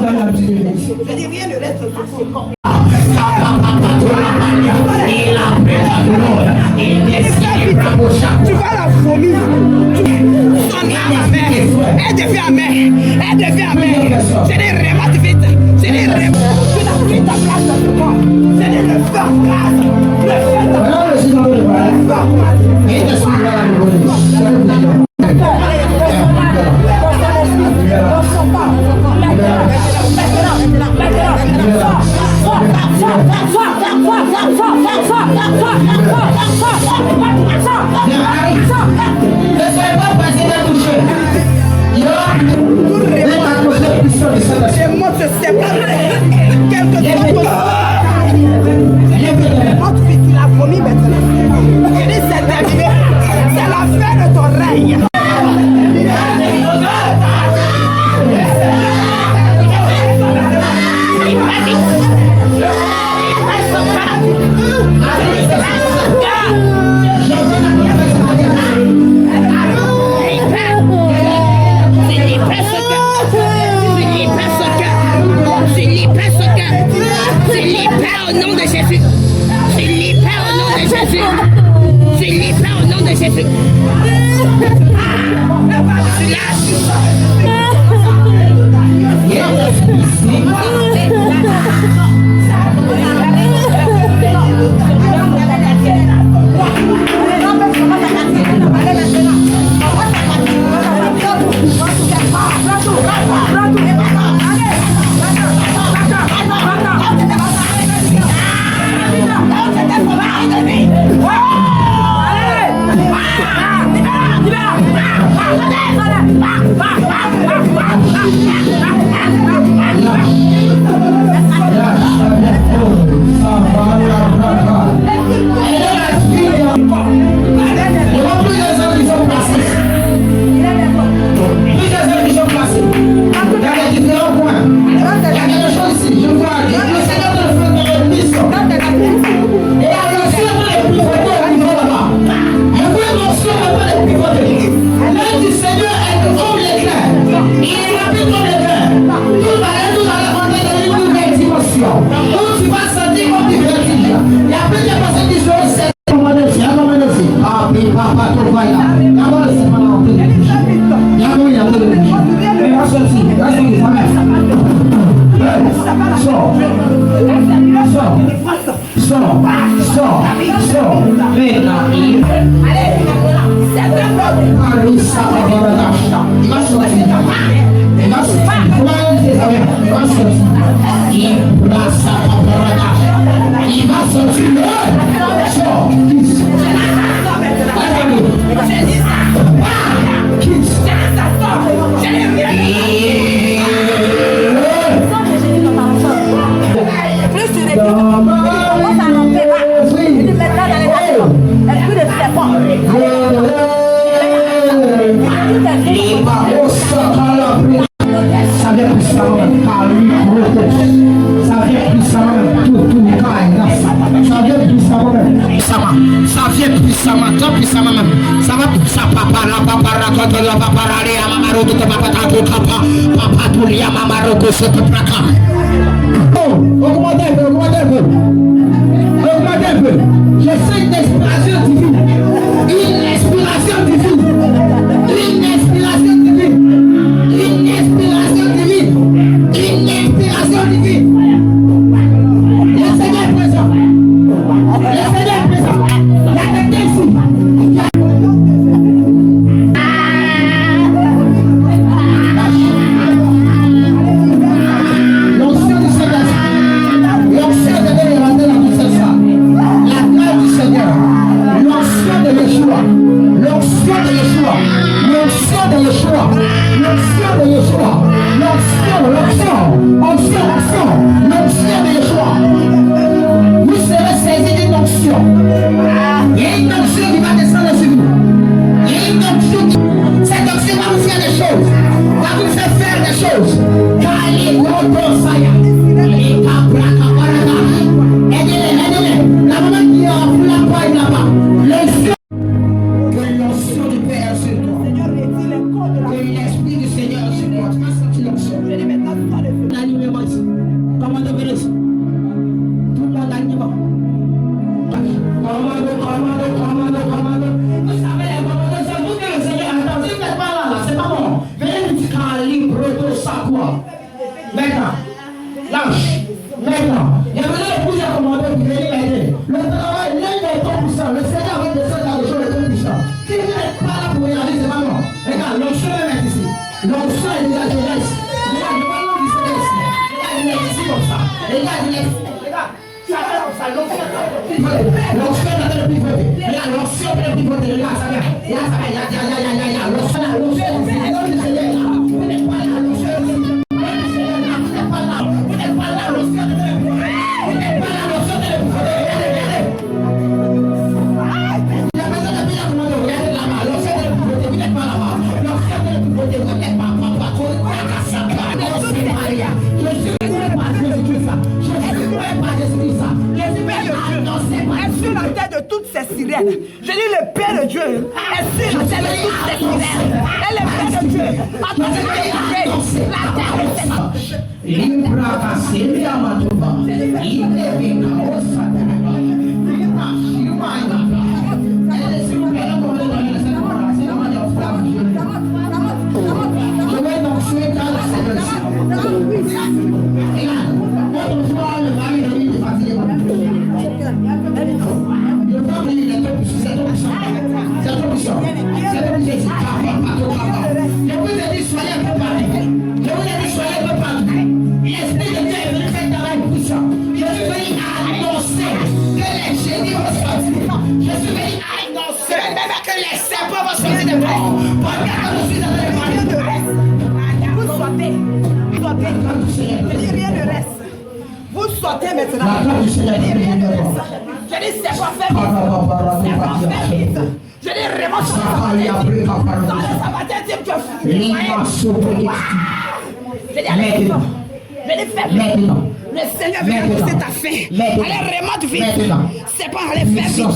Je dis rien ne reste sur vous. Tu vas la vomir. Son âme, elle devient amère. Elle devient amère. C'est des remontes vite. C'est des remontes. Tu n'as plus ta place dans ce corps. C'est des le feu en place. Le feu en place. Le feu en c'est la fin de ton règne. Au nom de Jésus. Je libère au nom de Jésus. Je libère au nom de Jésus. L'onction du Seigneur. Je dis le Père de Dieu est sur la terre de toutes ces sirènes. Et le Père de Dieu a posé la terre de ses anges. Vous sortez maintenant. Je dis rien de reste. Je dis c'est pas fait vite. C'est pas fait vite. Je dis vraiment ça va dire que tu je dis allez vite. Je dis fais vite. Le Seigneur vient pousser ta faim. Allez remonte vite. C'est pas aller faire vite.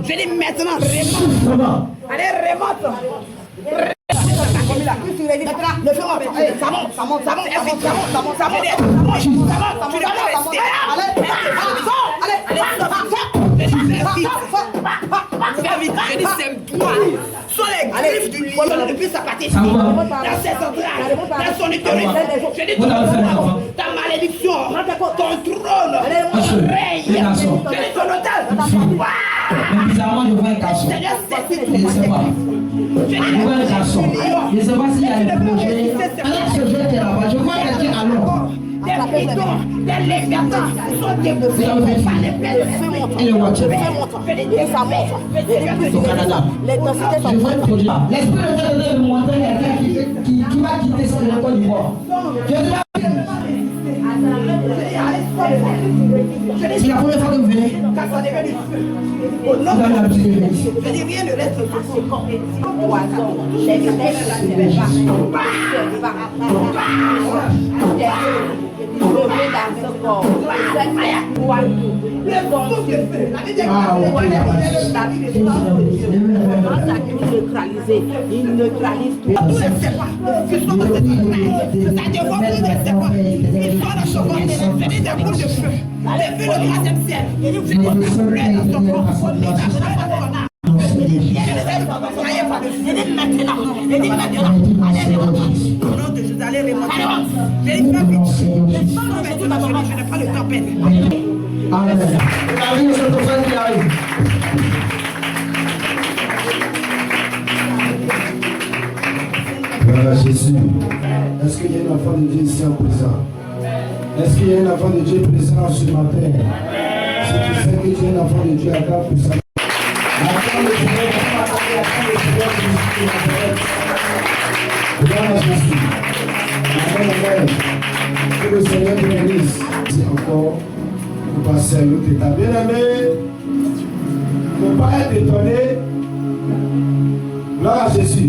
Je dis maintenant remonte. Allez remonte. Le feu monte, ça monte. Tu dois rester là. Fais vite, je dis c'est toi. Sur les griffes du lion, depuis sa partie, dans ses entrailles, dans son utérus. Je dis ta malédiction, ton trône, ton règne, je dis ton hôtel. Mais bizarrement, je vois un garçon. Je vois un garçon. Je ne sais pas s'il y a un projet. Alors que je vais là-bas, je vois quelqu'un à l'eau. Des pitons, des léviathans sont déboussés par les pelles. Et le voiture. Et ça monte. Au Canada. Les densités sont je vois un projet. L'esprit de Dieu de me montrer quelqu'un qui va quitter ce Côte d'Ivoire. Je dois. C'est la première fois que vous venez. Quand ça devient du feu. Au nom de Jésus. Je dis rien ne reste sur ce poison. Les il neutralise tout. Tous les serpents qui sont dans cette montagne, ça dévore tous les serpents. Ils sont dans son corps, c'est des boules de feu. Les feux le troisième ciel. Je dis, ça pleure dans son corps. Ça pleure dans son âme. Je dis maintenant, allez remonter. Au nom de Jésus, allez remonter. Je dis, fais vite. Je n'ai pas le temps peine. Amen. Voilà Jésus. Est-ce qu'il y a un enfant de Dieu ici en présent? Est-ce qu'il y a un enfant de Dieu présent ce matin? Si tu sais que tu es un enfant de Dieu, accorde pour ça. Accorde le Seigneur, voilà Jésus. Amen, amen. Que le Seigneur te bénisse. C'est encore pour passer à l'autre étape. Bien aimé, ne pas être étonné. Gloire à Jésus.